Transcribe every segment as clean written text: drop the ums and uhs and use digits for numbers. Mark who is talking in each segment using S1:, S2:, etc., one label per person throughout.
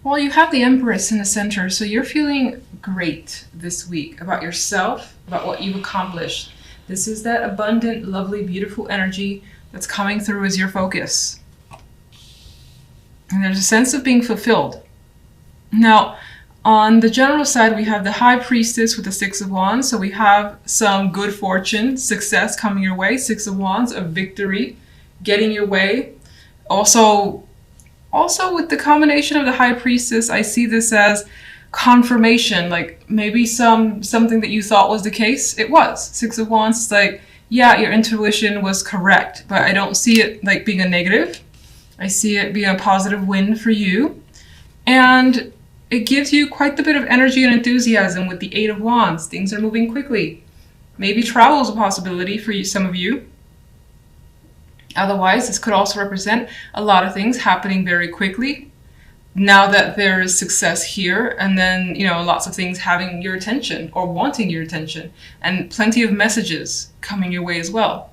S1: Well, you have the Empress in the center, so you're feeling great this week about yourself, about what you've accomplished. This is that abundant, lovely, beautiful energy that's coming through as your focus. And there's a sense of being fulfilled. Now, on the general side, we have the High Priestess with the Six of Wands. So we have some good fortune, success coming your way. Six of Wands, of victory, getting your way. Also with the combination of the High Priestess, I see this as confirmation. Like maybe something that you thought was the case, it was. Six of Wands is like, yeah, your intuition was correct, but I don't see it like being a negative. I see it being a positive win for you. And it gives you quite a bit of energy and enthusiasm with the Eight of Wands. Things are moving quickly. Maybe travel is a possibility for you, some of you. Otherwise, this could also represent a lot of things happening very quickly. Now that there is success here, and then, lots of things having your attention or wanting your attention, and plenty of messages coming your way as well.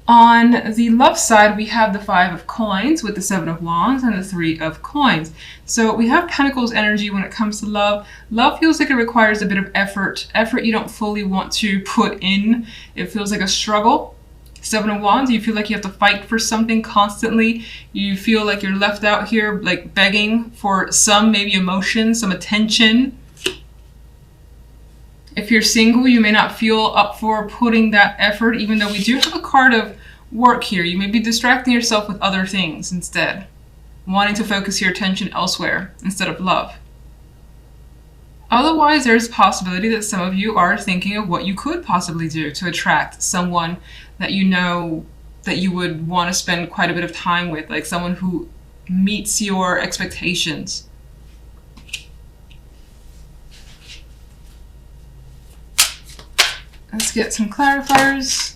S1: On the love side, we have the Five of Coins with the Seven of Wands and the Three of Coins. So we have Pentacles energy when it comes to love. Love feels like it requires a bit of effort. Effort you don't fully want to put in. It feels like a struggle. Seven of Wands, you feel like you have to fight for something constantly. You feel like you're left out here like begging for some maybe emotion, some attention. If you're single, you may not feel up for putting that effort, even though we do have a card of work here. You may be distracting yourself with other things instead, wanting to focus your attention elsewhere instead of love. Otherwise, there's a possibility that some of you are thinking of what you could possibly do to attract someone that you know that you would want to spend quite a bit of time with, like someone who meets your expectations. Let's get some clarifiers.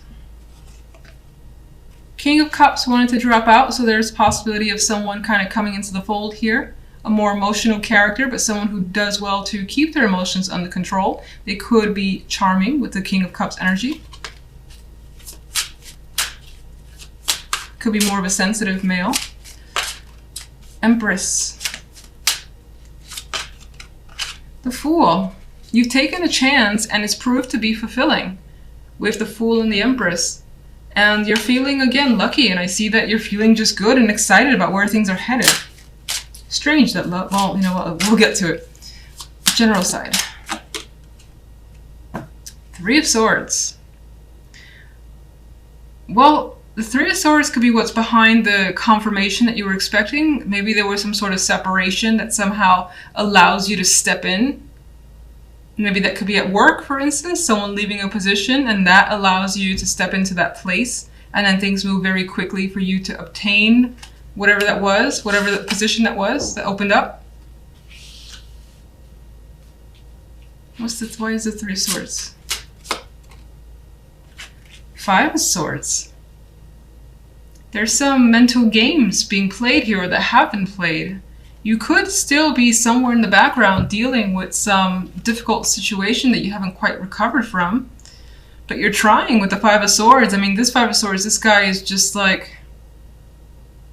S1: King of Cups wanted to drop out, so there's a possibility of someone kind of coming into the fold here. A more emotional character, but someone who does well to keep their emotions under control. They could be charming with the King of Cups energy. Could be more of a sensitive male. Empress. The Fool. You've taken a chance and it's proved to be fulfilling with the Fool and the Empress. And you're feeling, again, lucky. And I see that you're feeling just good and excited about where things are headed. Strange that love, well, you know what, we'll get to it. General side. Three of Swords. Well, the Three of Swords could be what's behind the confirmation that you were expecting. Maybe there was some sort of separation that somehow allows you to step in. Maybe that could be at work, for instance, someone leaving a position, and that allows you to step into that place, and then things move very quickly for you to obtain whatever that was, whatever the position that was that opened up. Why is the Three of Swords? Five of Swords. There's some mental games being played here that have been played. You could still be somewhere in the background dealing with some difficult situation that you haven't quite recovered from. But you're trying with the Five of Swords. I mean, this Five of Swords, this guy is just like...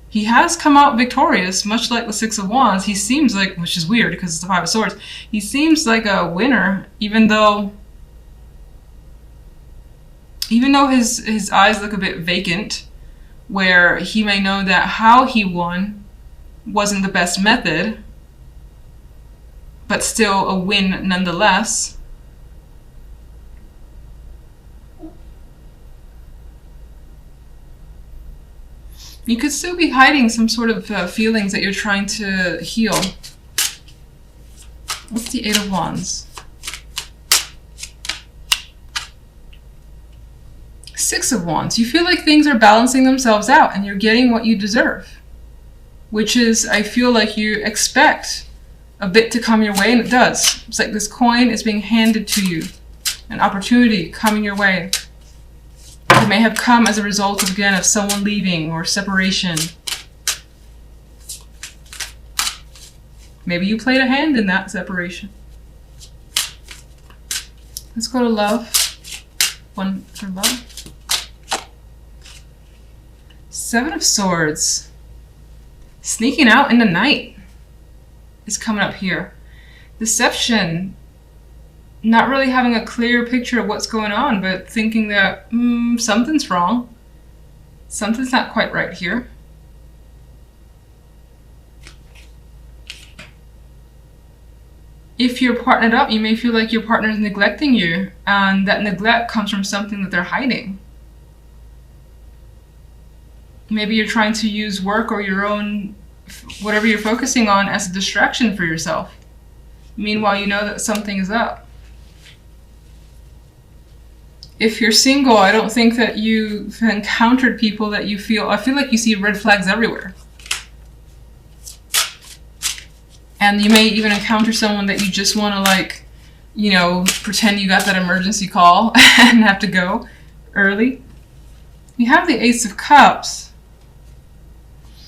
S1: He has come out victorious, much like the Six of Wands. He seems like, which is weird because it's the Five of Swords, he seems like a winner, even though his eyes look a bit vacant, where he may know that how he won wasn't the best method, but still a win nonetheless. You could still be hiding some sort of feelings that you're trying to heal. What's the Eight of Wands? Six of Wands. You feel like things are balancing themselves out and you're getting what you deserve. Which is, I feel like you expect a bit to come your way, and it does. It's like this coin is being handed to you. An opportunity coming your way. It may have come as a result of, again, of someone leaving or separation. Maybe you played a hand in that separation. Let's go to love. One for love. Seven of Swords. Sneaking out in the night is coming up here. Deception. Not really having a clear picture of what's going on, but thinking that something's wrong. Something's not quite right here. If you're partnered up, you may feel like your partner is neglecting you, and that neglect comes from something that they're hiding. Maybe you're trying to use work or your own, whatever you're focusing on, as a distraction for yourself. Meanwhile, you know that something is up. If you're single, I don't think that you've encountered people that you feel, I feel like you see red flags everywhere. And you may even encounter someone that you just want to, like, you know, pretend you got that emergency call and have to go early. You have the Ace of Cups.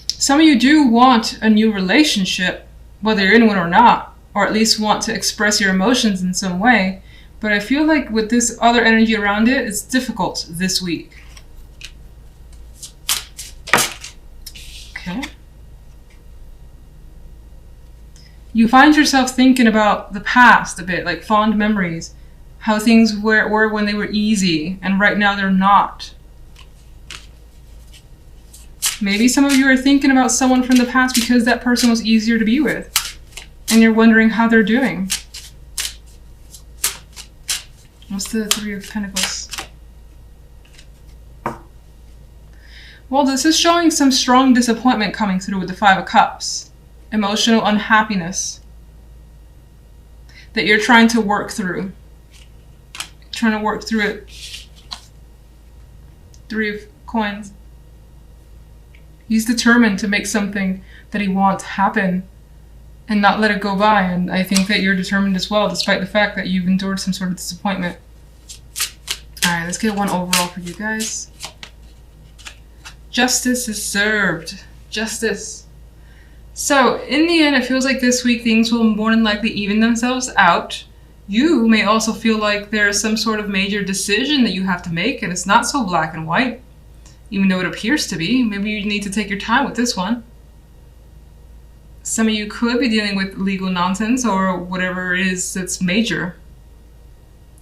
S1: Some of you do want a new relationship, whether you're in one or not, or at least want to express your emotions in some way. But I feel like with this other energy around it, it's difficult this week. Okay. You find yourself thinking about the past a bit, like fond memories, how things were when they were easy, and right now they're not. Maybe some of you are thinking about someone from the past because that person was easier to be with, and you're wondering how they're doing. What's the Three of Pentacles? Well, this is showing some strong disappointment coming through with the Five of Cups. Emotional unhappiness that you're trying to work through. Trying to work through it. Three of Coins. He's determined to make something that he wants happen and not let it go by. And I think that you're determined as well, despite the fact that you've endured some sort of disappointment. Alright, let's get one overall for you guys. Justice is served. Justice. So, in the end, it feels like this week things will more than likely even themselves out. You may also feel like there's some sort of major decision that you have to make, and it's not so black and white, even though it appears to be. Maybe you need to take your time with this one. Some of you could be dealing with legal nonsense or whatever it is that's major.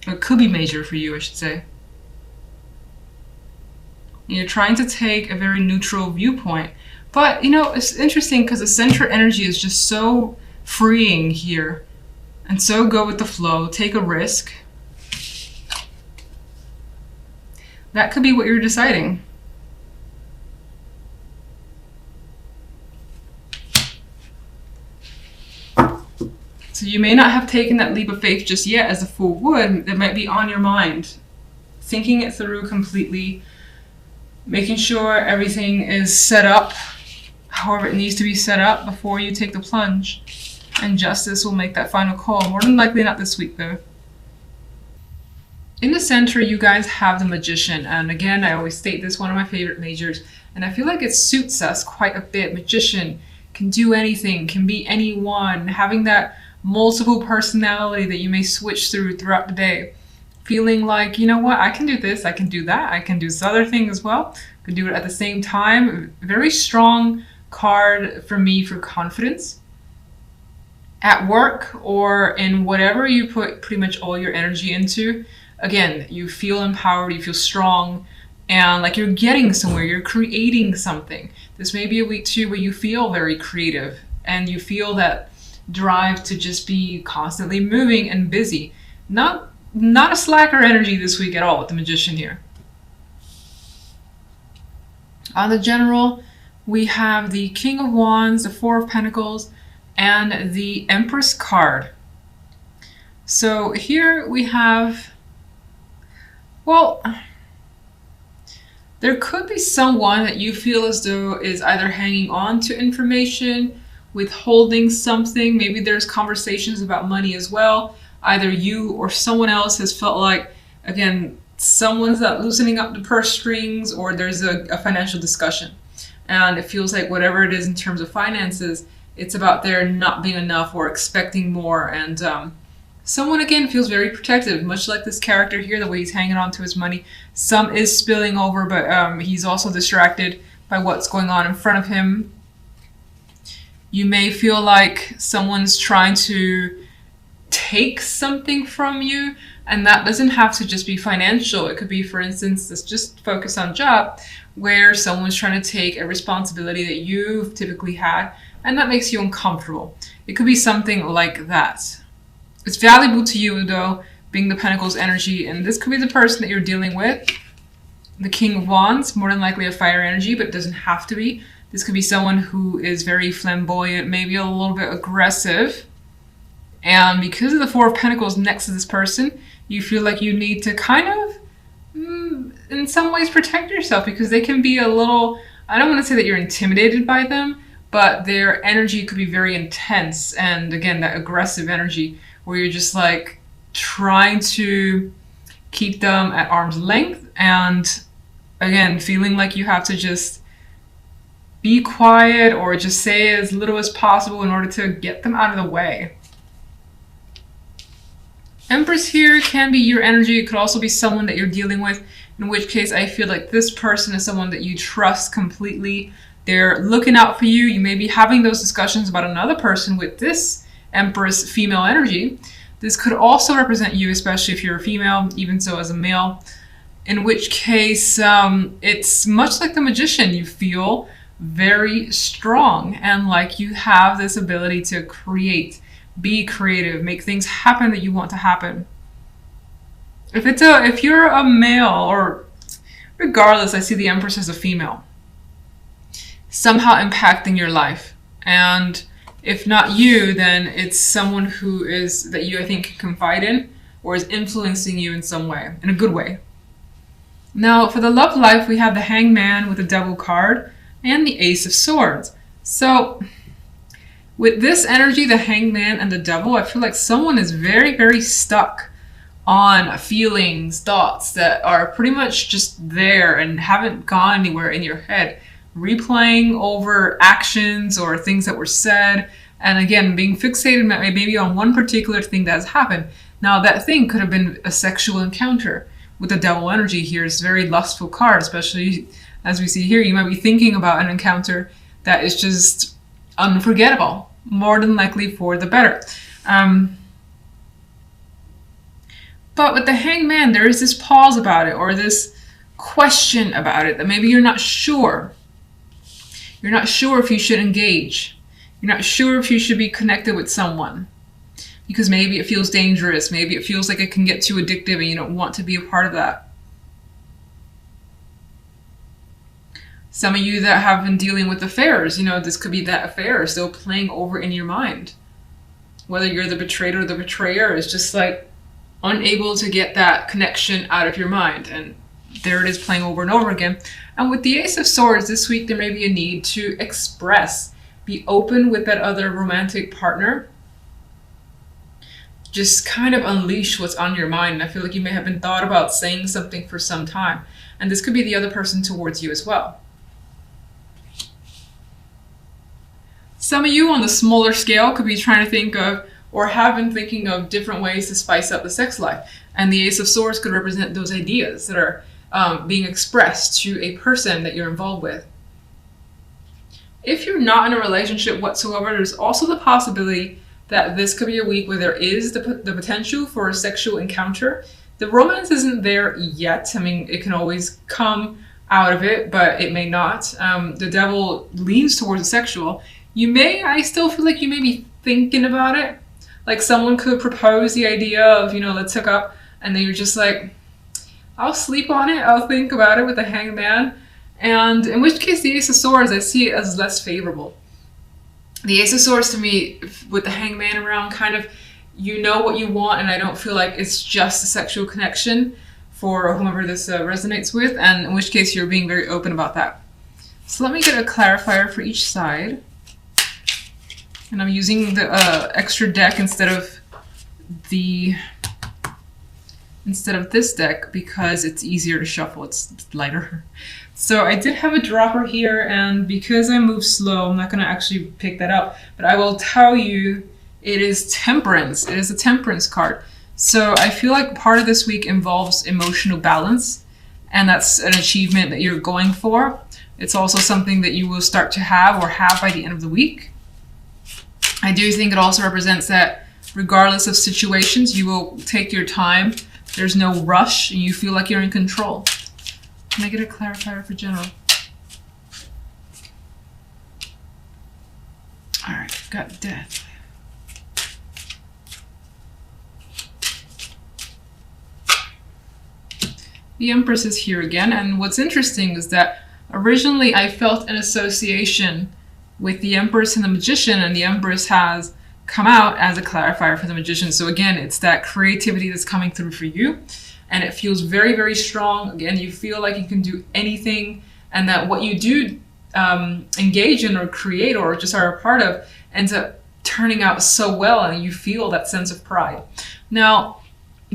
S1: Or it could be major for you, I should say. You're trying to take a very neutral viewpoint. But, you know, it's interesting because the center energy is just so freeing here. And so go with the flow. Take a risk. That could be what you're deciding. So you may not have taken that leap of faith just yet, as the Fool would. It might be on your mind. Thinking it through completely. Making sure everything is set up however it needs to be set up before you take the plunge. And justice will make that final call. More than likely not this week, though. In the center, you guys have the Magician. And again, I always state this, one of my favorite majors. And I feel like it suits us quite a bit. Magician can do anything, can be anyone. Having that multiple personality that you may switch throughout the day. Feeling like, you know what, I can do this, I can do that, I can do this other thing as well. I can do it at the same time. Very strong card for me for confidence. At work or in whatever you put pretty much all your energy into. Again, you feel empowered, you feel strong, and like you're getting somewhere, you're creating something. This may be a week too where you feel very creative and you feel that drive to just be constantly moving and busy. Not a slacker energy this week at all with the Magician here. On the General, we have the King of Wands, the Four of Pentacles, and the Empress card. So here we have, well, there could be someone that you feel as though is either hanging on to information, withholding something. Maybe there's conversations about money as well. Either you or someone else has felt like, again, someone's not loosening up the purse strings, or there's a financial discussion. And it feels like whatever it is in terms of finances, it's about there not being enough or expecting more. And someone, again, feels very protective, much like this character here, the way he's hanging on to his money. Some is spilling over, but he's also distracted by what's going on in front of him. You may feel like someone's trying to take something from you, and that doesn't have to just be financial. It could be, for instance, let's just focus on job, where someone's trying to take a responsibility that you've typically had, and that makes you uncomfortable. It could be something like that. It's valuable to you, though, being the Pentacles energy, and this could be the person that you're dealing with. The King of Wands, more than likely a fire energy, but it doesn't have to be. This could be someone who is very flamboyant, maybe a little bit aggressive. And because of the Four of Pentacles next to this person, you feel like you need to kind of, in some ways, protect yourself, because they can be a little, I don't want to say that you're intimidated by them, but their energy could be very intense. And again, that aggressive energy where you're just like trying to keep them at arm's length. And again, feeling like you have to just be quiet or just say as little as possible in order to get them out of the way. Empress here can be your energy. It could also be someone that you're dealing with, in which case I feel like this person is someone that you trust completely. They're looking out for you. You may be having those discussions about another person with this Empress female energy. This could also represent you, especially if you're a female, even so as a male, in which case it's much like the Magician. You feel very strong and like you have this ability to create, be creative, make things happen that you want to happen. If you're a male, or regardless, I see the Empress as a female, somehow impacting your life. And if not you, then it's someone who is, that you, I think, can confide in, or is influencing you in some way, in a good way. Now, for the love life, we have the Hangman with the Devil card and the Ace of Swords. So with this energy, the Hangman and the Devil, I feel like someone is very, very stuck on feelings, thoughts that are pretty much just there and haven't gone anywhere in your head, replaying over actions or things that were said, and again, being fixated maybe on one particular thing that has happened. Now, that thing could have been a sexual encounter. With the Devil energy here, it's a very lustful card, especially as we see here. You might be thinking about an encounter that is just unforgettable, more than likely for the better. But with the Hangman, there is this pause about it, or this question about it, that maybe you're not sure. You're not sure if you should engage. You're not sure if you should be connected with someone, because maybe it feels dangerous. Maybe it feels like it can get too addictive and you don't want to be a part of that. Some of you that have been dealing with affairs, this could be that affair still playing over in your mind. Whether you're the betrayed or the betrayer, is just like unable to get that connection out of your mind. And there it is, playing over and over again. And with the Ace of Swords this week, there may be a need to express, be open with that other romantic partner. Just kind of unleash what's on your mind. And I feel like you may have been thought about saying something for some time. And this could be the other person towards you as well. Some of you on the smaller scale could be trying to think of, or have been thinking of, different ways to spice up the sex life. And the Ace of Swords could represent those ideas that are being expressed to a person that you're involved with. If you're not in a relationship whatsoever, there's also the possibility that this could be a week where there is the potential for a sexual encounter. The romance isn't there yet. I mean, it can always come out of it, but it may not. The Devil leans towards the sexual. I still feel like you may be thinking about it. Like someone could propose the idea of, let's hook up, and then you're just like, I'll sleep on it, I'll think about it with the Hangman. And in which case the Ace of Swords, I see it as less favorable. The Ace of Swords to me, with the Hangman around, kind of, you know what you want, and I don't feel like it's just a sexual connection for whomever this resonates with, and in which case you're being very open about that. So let me get a clarifier for each side. And I'm using the extra deck instead of this deck because it's easier to shuffle, it's lighter. So I did have a dropper here, and because I move slow, I'm not going to actually pick that up, but I will tell you it is Temperance. It is a Temperance card. So I feel like part of this week involves emotional balance, and that's an achievement that you're going for. It's also something that you will start to have or have by the end of the week. I do think it also represents that regardless of situations, you will take your time. There's no rush, and you feel like you're in control. Can I get a clarifier for general? All right, got death. The Empress is here again, and what's interesting is that originally I felt an association with the Empress and the Magician, and the Empress has come out as a clarifier for the Magician. So again, it's that creativity that's coming through for you, and it feels very, very strong. Again, you feel like you can do anything, and that what you do engage in or create or just are a part of ends up turning out so well, and you feel that sense of pride. Now,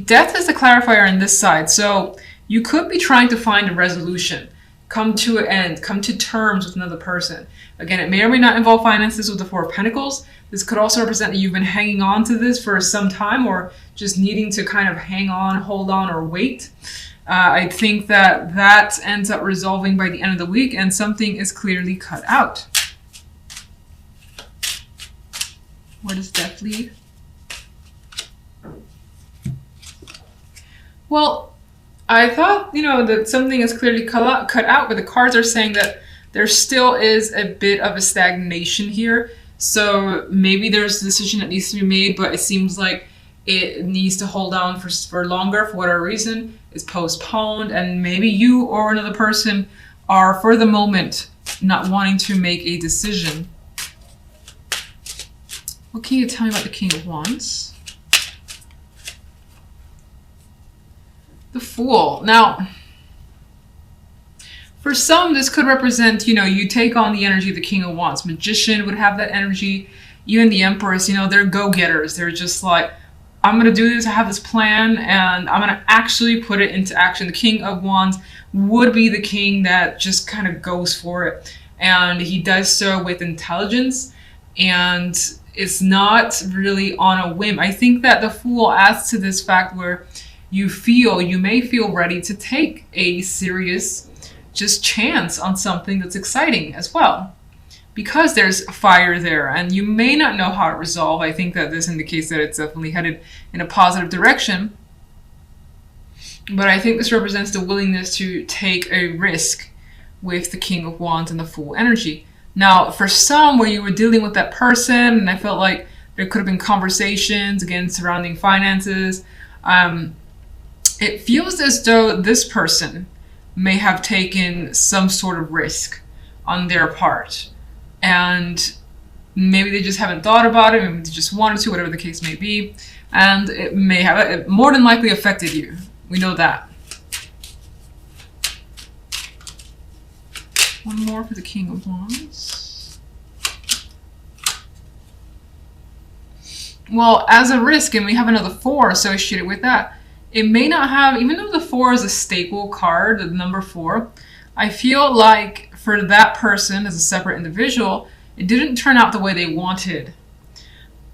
S1: death is the clarifier on this side, so you could be trying to find a resolution, come to an end, come to terms with another person. Again, it may or may not involve finances with the Four of Pentacles. This could also represent that you've been hanging on to this for some time, or just needing to kind of hang on, hold on, or wait. I think that that ends up resolving by the end of the week, and something is clearly cut out. Where does death lead? Well, I thought, that something is clearly cut out, but the cards are saying that there still is a bit of a stagnation here. So maybe there's a decision that needs to be made, but it seems like it needs to hold on for longer for whatever reason. It's postponed, and maybe you or another person are, for the moment, not wanting to make a decision. What can you tell me about the King of Wands? The Fool. Now, for some, this could represent, you take on the energy of the King of Wands. Magician would have that energy. Even the Empress, they're go-getters. They're just like, I'm going to do this, I have this plan, and I'm going to actually put it into action. The King of Wands would be the king that just kind of goes for it. And he does so with intelligence, and it's not really on a whim. I think that the Fool adds to this fact where you may feel ready to take a serious just chance on something that's exciting as well, because there's fire there, and you may not know how to resolve. I think that this indicates that it's definitely headed in a positive direction, but I think this represents the willingness to take a risk with the King of Wands and the Fool energy. Now, for some, where you were dealing with that person, and I felt like there could have been conversations, again, surrounding finances, it feels as though this person may have taken some sort of risk on their part. And maybe they just haven't thought about it, maybe they just wanted to, whatever the case may be. And it may have, it more than likely affected you. We know that. One more for the King of Wands. Well, as a risk, and we have another 4 associated with that, it may not have, even though the 4 is a staple card, the number 4, I feel like for that person as a separate individual, it didn't turn out the way they wanted.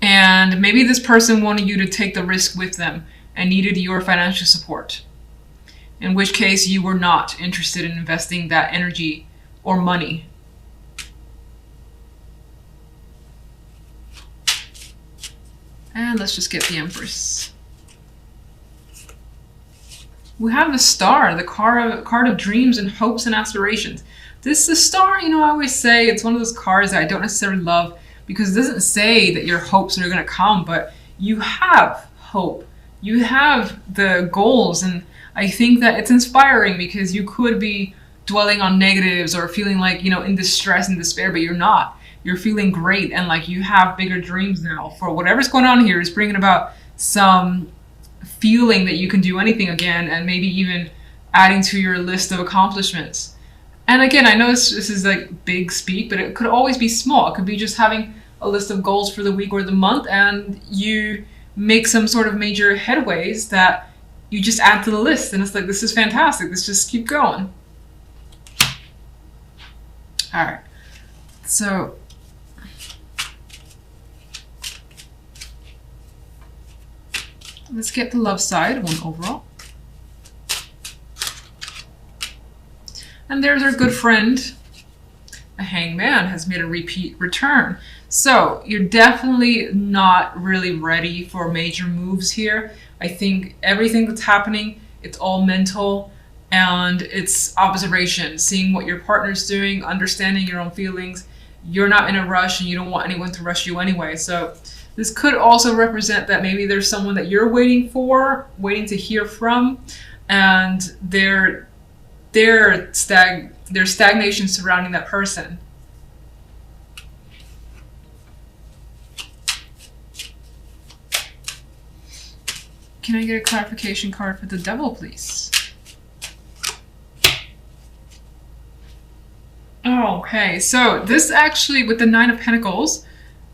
S1: And maybe this person wanted you to take the risk with them and needed your financial support. In which case you were not interested in investing that energy or money. And let's just get the Empress. We have the Star, the card of dreams and hopes and aspirations. This, the Star, I always say it's one of those cards that I don't necessarily love, because it doesn't say that your hopes are going to come, but you have hope. You have the goals, and I think that it's inspiring, because you could be dwelling on negatives or feeling like, in distress and despair, but you're not. You're feeling great, and like you have bigger dreams now for whatever's going on here is bringing about some feeling that you can do anything again, and maybe even adding to your list of accomplishments. And again, I know this is like big speak, but it could always be small. It could be just having a list of goals for the week or the month, and you make some sort of major headways that you just add to the list, and it's like, this is fantastic, let's just keep going. All right, so let's get the love side, 1 overall. And there's our good friend, a hangman has made a repeat return. So you're definitely not really ready for major moves here. I think everything that's happening, it's all mental and it's observation, seeing what your partner's doing, understanding your own feelings. You're not in a rush and you don't want anyone to rush you anyway. So this could also represent that maybe there's someone that you're waiting to hear from, and there's stagnation surrounding that person. Can I get a clarification card for the devil, please? Okay, so this actually, with the Nine of Pentacles,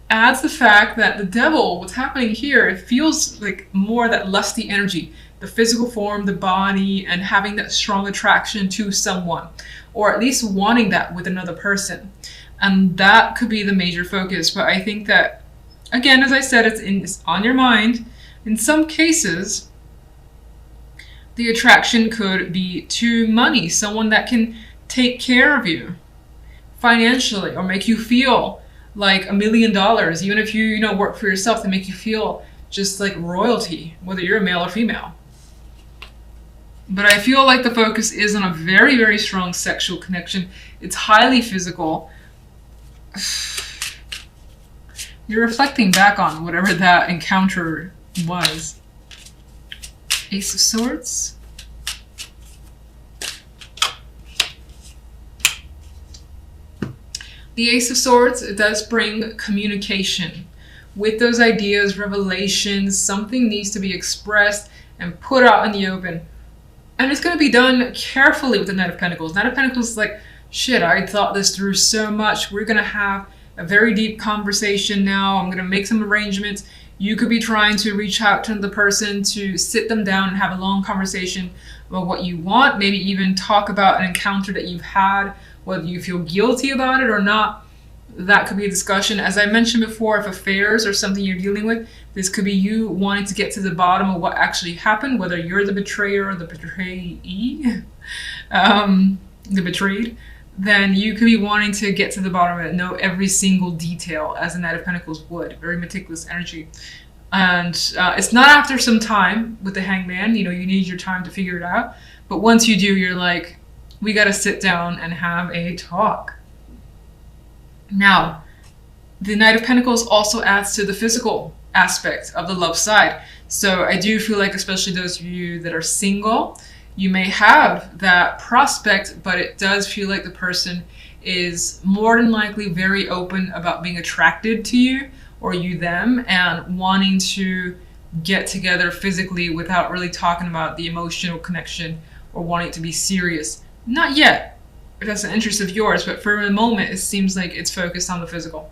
S1: adds the fact that the devil, what's happening here, it feels like more that lusty energy, the physical form, the body, and having that strong attraction to someone, or at least wanting that with another person. And that could be the major focus. But I think that, again, as I said, it's on your mind. In some cases, the attraction could be to money, someone that can take care of you financially or make you feel like $1 million, even if you work for yourself, to make you feel just like royalty, whether you're a male or female. But I feel like the focus is on a very, very strong sexual connection. It's highly physical. You're reflecting back on whatever that encounter was. Ace of Swords. The Ace of Swords, it does bring communication. With those ideas, revelations, something needs to be expressed and put out in the open. And it's going to be done carefully with the Knight of Pentacles. Knight of Pentacles is like, shit, I thought this through so much. We're going to have a very deep conversation now. I'm going to make some arrangements. You could be trying to reach out to the person to sit them down and have a long conversation about what you want. Maybe even talk about an encounter that you've had, whether you feel guilty about it or not. That could be a discussion. As I mentioned before, if affairs are something you're dealing with, this could be you wanting to get to the bottom of what actually happened, whether you're the betrayer or the betrayee, the betrayed, then you could be wanting to get to the bottom of it, know every single detail, as the Knight of Pentacles would. Very meticulous energy. And it's not after some time with the Hangman, you need your time to figure it out. But once you do, you're like, we got to sit down and have a talk. Now, the Knight of Pentacles also adds to the physical aspect of the love side. So I do feel like, especially those of you that are single, you may have that prospect, but it does feel like the person is more than likely very open about being attracted to you or you them, and wanting to get together physically without really talking about the emotional connection or wanting it to be serious. Not yet, if that's an interest of yours, but for the moment, it seems like it's focused on the physical.